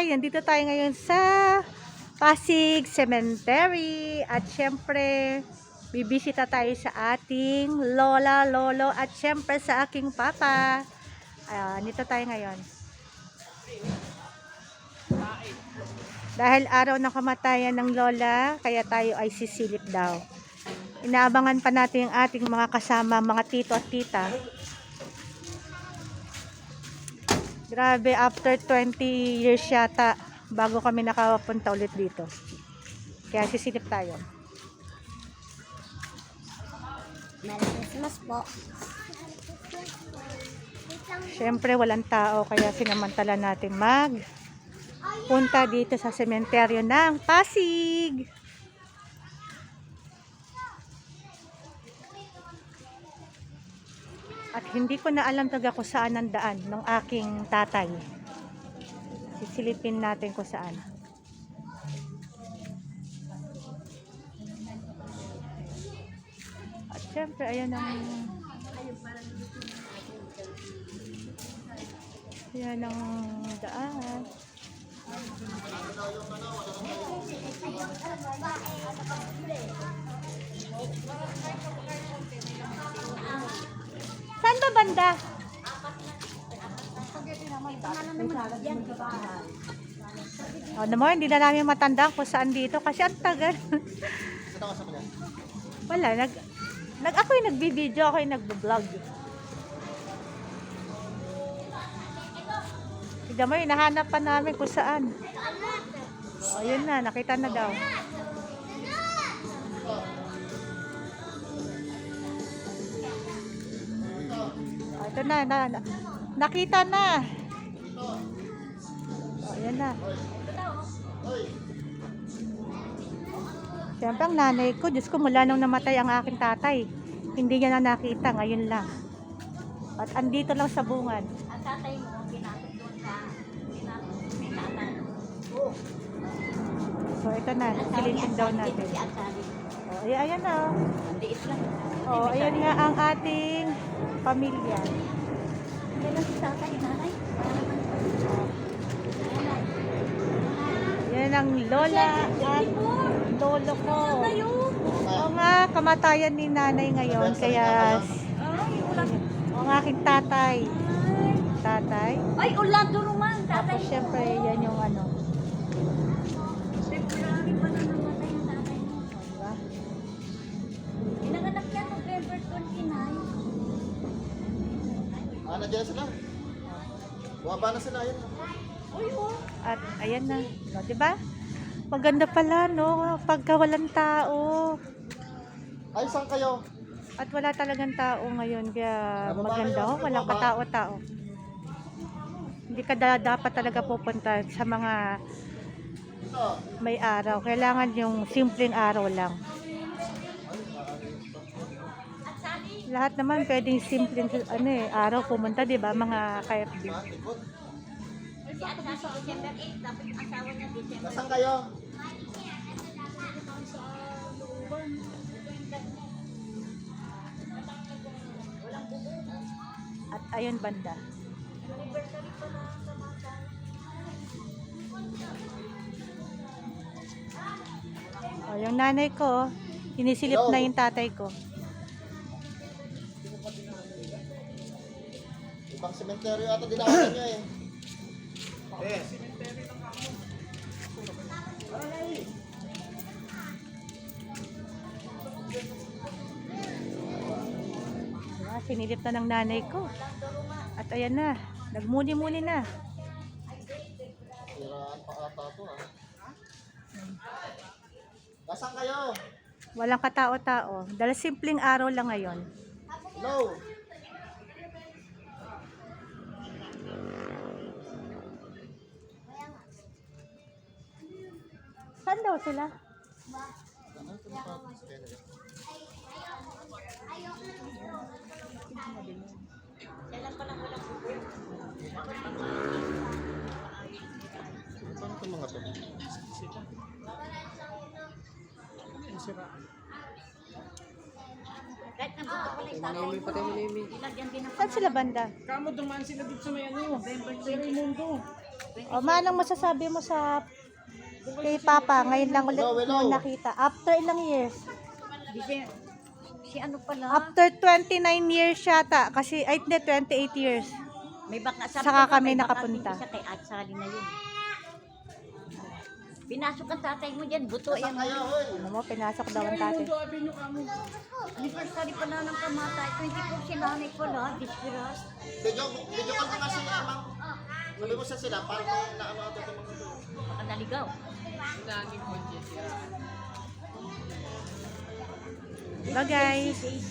Hi! Nandito tayo ngayon sa Pasig Cemetery. At syempre, bibisita tayo sa ating lola, lolo, at syempre sa aking papa. Nito tayo ngayon. Dahil araw ng kamatayan ng lola, kaya tayo ay sisilip daw. Inaabangan pa natin yung ating mga kasama, mga tito at tita. Grabe, after 20 years yata, bago kami nakapunta ulit dito. Kaya sisilip tayo. Merry Christmas po. Siyempre, walang tao, kaya sinamantala natin punta dito sa sementeryo ng Pasig. At hindi ko na alam talaga kung saan ang daan ng aking tatay. Sisilipin natin kung saan. At syempre, ayan ang daan. Saan ba banda? Naman, hindi na namin matandaan kung saan dito kasi ang tagal. Wala, ako yung nagbibideo, ako yung nagbo-vlog. Tignan mo, hinahanap pa namin kung saan. Ayun na, nakita na daw. Ito na, nakita na. Ayan na. Siyempre ang nanay ko, Diyos ko, mula nung namatay ang aking tatay, hindi niya na nakita, ngayon lang. At andito lang sa bungad. Ang tatay mo, pinatod doon sa may tatay. So ito na, silipin daw natin. Ayan na. Liit lang. Ayan nga ang ating pamilya. Kailan si tatay, nanay? Yan ang lola at lolo ko. Oo nga, kamatayan ni nanay ngayon. Kaya, ang aking tatay. Tatay. Ay, ulan doon naman, tatay. Tapos syempre, yan yung ano. February pa na namatay ang tatay mo. Diba? Pinanganak yan November 29. Nandiyan sila. Bumaba na sila yun. At ayan na. No, diba? Maganda pala, no? Pagka walang tao. Ay, saan kayo? At wala talagang tao ngayon. Kaya maganda, oh. Walang katao-tao. Hindi ka dapat talaga pupunta sa mga may araw. Kailangan yung simpleng araw lang. Lahat naman pwedeng simpleng araw pumunta, 'di ba? Mga KFB. Si Ate Nasa December 8, tapos yung asawa niya December. Nasaan kayo? At ayun banda. Yung nanay ko, sinisilip na yung tatay ko. Ibang sementeryo ata dinaanan nyo eh. Sinilip na ng nanay ko. At ayan na, nagmuni-muni na. Siraan pa ata ito ah. Nasaan kayo? Walang katao-tao. Dahil simpleng araw lang ngayon. Hello? Saan daw sila? Kailan pa lang walang bubo? Paano ito mga to? Kahit nandito ko lang yung tatay mo. Ilagyan din ng Saan sila banda? Kamo dumaan sila dito sa may ano, November 20 mundo. O, manong masasabi mo sa kay Papa? Ngayon lang ulit mo nakita. After ilang years? Si ano pala? After 29 years yata. Kasi, ay hindi, 28 years. May baka Saka kami nakapunta. Sa kay At Sally na yun. Pinasok ang tatay mo dyan, buto yan. Ano mo, pinasok daw ang tatay. Anniversary pa na ng kamatay. 24 si nanay pala, disperas. Video call mo nga sila, ma'am. Sabi mo sa sila, para na ano ito mga ito. Baka naligaw. Bye guys. AC.